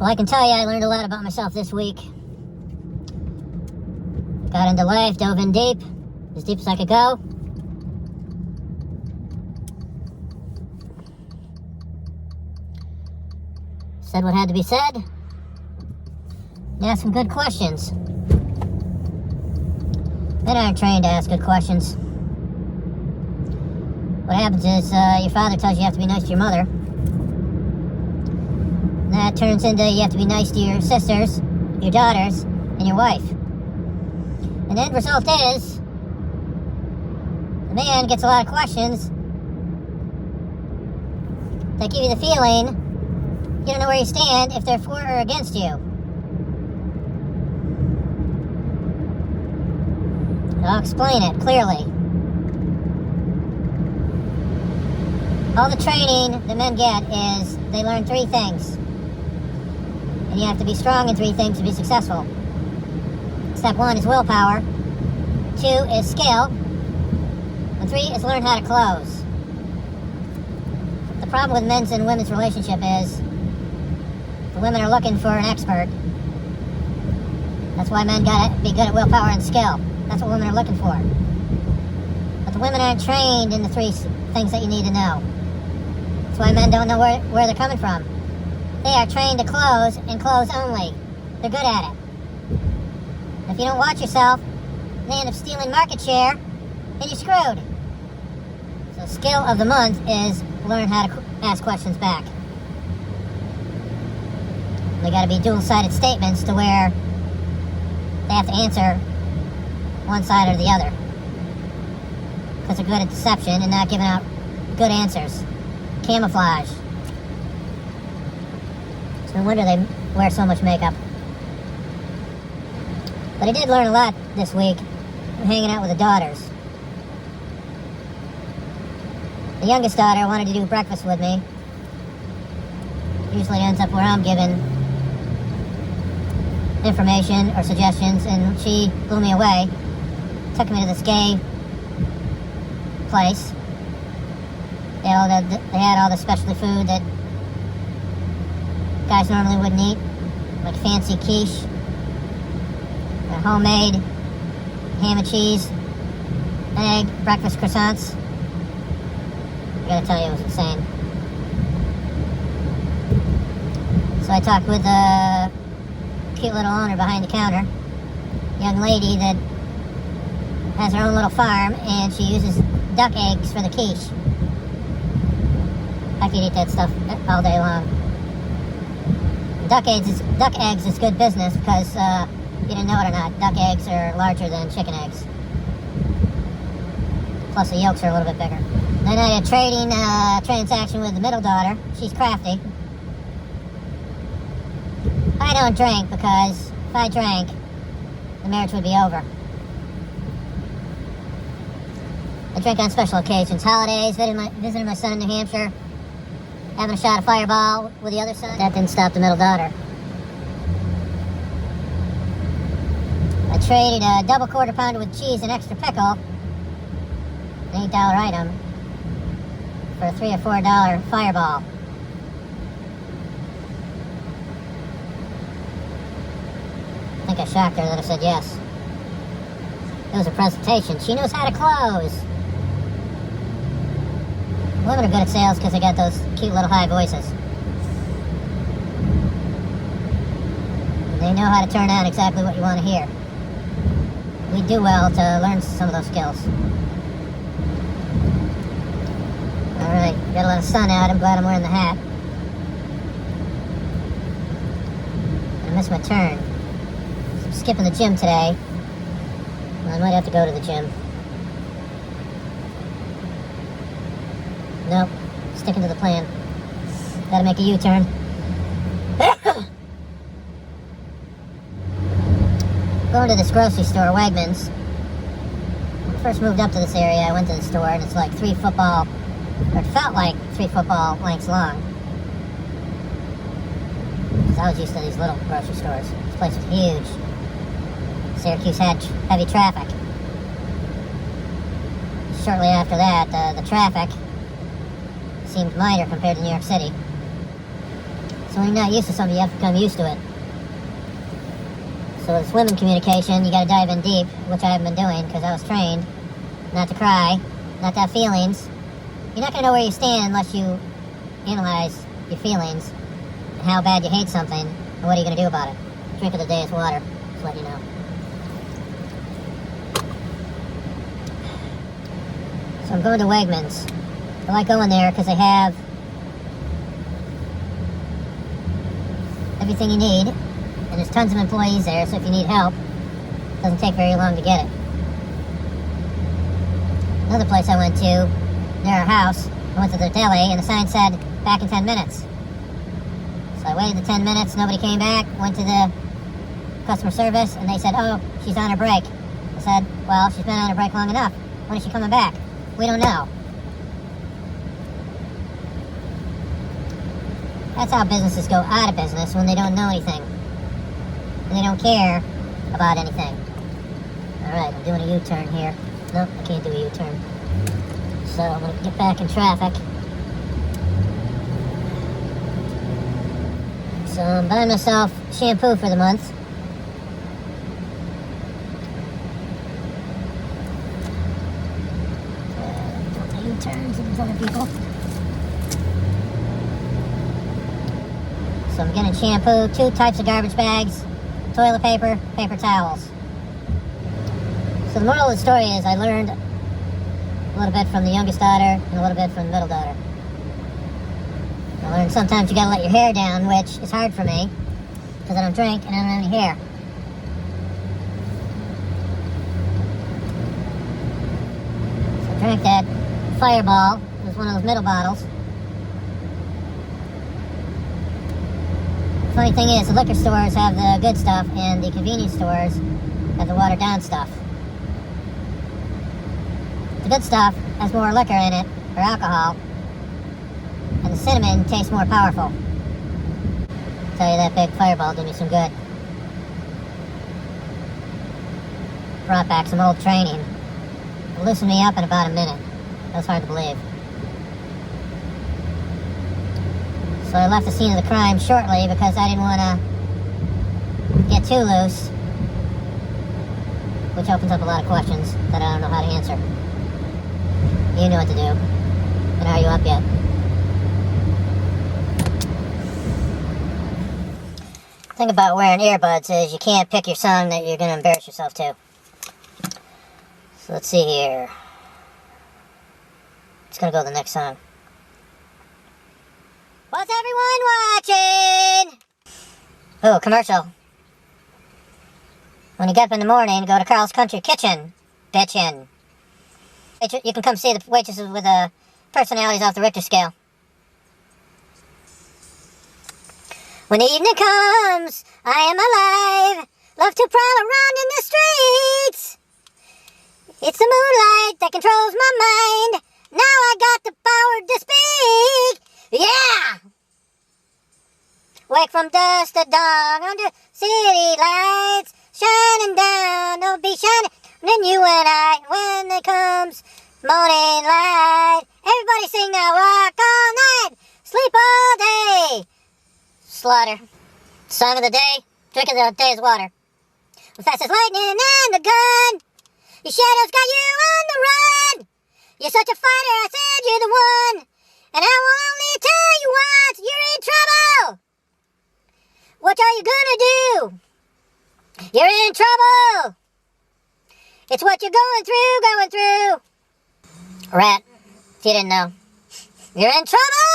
Well, I can tell you I learned a lot about myself this week. Got into life, dove in deep as I could go. Said what had to be said. And asked some good questions. Men aren't trained to ask good questions. What happens is your father tells you have to be nice to your mother. And that turns into you have to be nice to your sisters, your daughters, and your wife. And the end result is the man gets a lot of questions that give you the feeling you don't know where you stand if they're for or against you. I'll explain it clearly. All the training that men get is they learn 3 things. And you have to be strong in 3 things to be successful. Step 1 is willpower. 2 is skill. And 3 is learn how to close. The problem with men's and women's relationship is the women are looking for an expert. That's why men gotta be good at willpower and skill. That's what women are looking for. But the women aren't trained in the 3 things that you need to know. That's why men don't know where they're coming from. They are trained to close and close only. They're good at it. If you don't watch yourself, they end up stealing market share, and you're screwed. So skill of the month is learn how to ask questions back. They got to be dual-sided statements to where they have to answer one side or the other. Because they're good at deception and not giving out good answers. Camouflage. It's no wonder they wear so much makeup. But I did learn a lot this week hanging out with the daughters. The youngest daughter wanted to do breakfast with me. Usually ends up where I'm giving information or suggestions, and she blew me away. Took me to this gay place. They had all the specialty food that guys normally wouldn't eat, like fancy quiche, homemade ham and cheese, egg, breakfast croissants. I gotta tell you, it was insane. So I talked with the cute little owner behind the counter, young lady that has her own little farm, and she uses duck eggs for the quiche. I could eat that stuff all day long. Duck eggs is good business because you didn't know it or not, duck eggs are larger than chicken eggs. Plus the yolks are a little bit bigger. Then I had a trading transaction with the middle daughter. She's crafty. I don't drink because if I drank, the marriage would be over. I drink on special occasions, holidays, visiting my son in New Hampshire, having a shot of Fireball with the other son. That didn't stop the middle daughter. I traded a double quarter pounder with cheese and extra pickle, an $8 item, for a $3 or $4 Fireball. I think I shocked her that I said yes. It was a presentation. She knows how to close. Women are good at sales because they got those cute little high voices. They know how to turn on exactly what you want to hear. We do well to learn some of those skills. Alright, got a lot of sun out. I'm glad I'm wearing the hat. I missed my turn. So I'm skipping the gym today. Well, I might have to go to the gym. Nope, sticking to the plan. Gotta make a U-turn. Going to this grocery store, Wegmans. When I first moved up to this area, I went to the store, and it's like 3 football, or it felt like 3 football lengths long. Because I was used to these little grocery stores. This place was huge. Syracuse had heavy traffic. Shortly after that, the traffic seemed minor compared to New York City. So when you're not used to something, you have to become used to it. So with swimming communication, you got to dive in deep, which I haven't been doing because I was trained not to cry, not to have feelings. You're not going to know where you stand unless you analyze your feelings and how bad you hate something and what are you going to do about it. Drink of the day is water, just let you know. So I'm going to Wegmans. I like going there because they have everything you need, and there's tons of employees there, so if you need help, it doesn't take very long to get it. Another place I went to, near our house, I went to the deli, and the sign said, back in 10 minutes. So I waited the 10 minutes, nobody came back, went to the customer service, and they said, oh, she's on her break. I said, well, she's been on her break long enough. When is she coming back? We don't know. That's how businesses go out of business, when they don't know anything. And they don't care about anything. Alright, I'm doing a U-turn here. Nope, I can't do a U-turn. So I'm going to get back in traffic. So I'm buying myself shampoo for the month. Doing U-turns with other people. So I'm getting shampoo, 2 types of garbage bags, toilet paper, paper towels. So the moral of the story is I learned a little bit from the youngest daughter and a little bit from the middle daughter. I learned sometimes you gotta let your hair down, which is hard for me because I don't drink and I don't have any hair. So I drank that Fireball. It was one of those middle bottles. Funny thing is, the liquor stores have the good stuff and the convenience stores have the watered down stuff. The good stuff has more liquor in it, or alcohol, and the cinnamon tastes more powerful. I'll tell you, that big Fireball did me some good. Brought back some old training. It loosened me up in about a minute. That was hard to believe. So I left the scene of the crime shortly because I didn't want to get too loose, which opens up a lot of questions that I don't know how to answer. You know what to do. And are you up yet? The thing about wearing earbuds is you can't pick your song that you're going to embarrass yourself to. So let's see here. It's going to go to the next song. What's everyone watching? Oh, commercial. When you get up in the morning, go to Carl's Country Kitchen. Bitchin'. You can come see the waitresses with personalities off the Richter scale. When the evening comes, I am alive. Love to prowl around in the streets. It's the moonlight that controls my mind. Now I got the power to speak. Yeah! Wake from dusk to dawn under city lights, shining down, don't be shining. Then you and I, when there comes morning light. Everybody sing now, rock all night, sleep all day. Slaughter. Song of the day, drink of the day is water. The fast as lightning and the gun. Your shadow's got you on the run. You're such a fighter, I said you're the one. And I will only tell you once, you're in trouble. What are you gonna do? You're in trouble. It's what you're going through. Rat, if you didn't know. You're in trouble.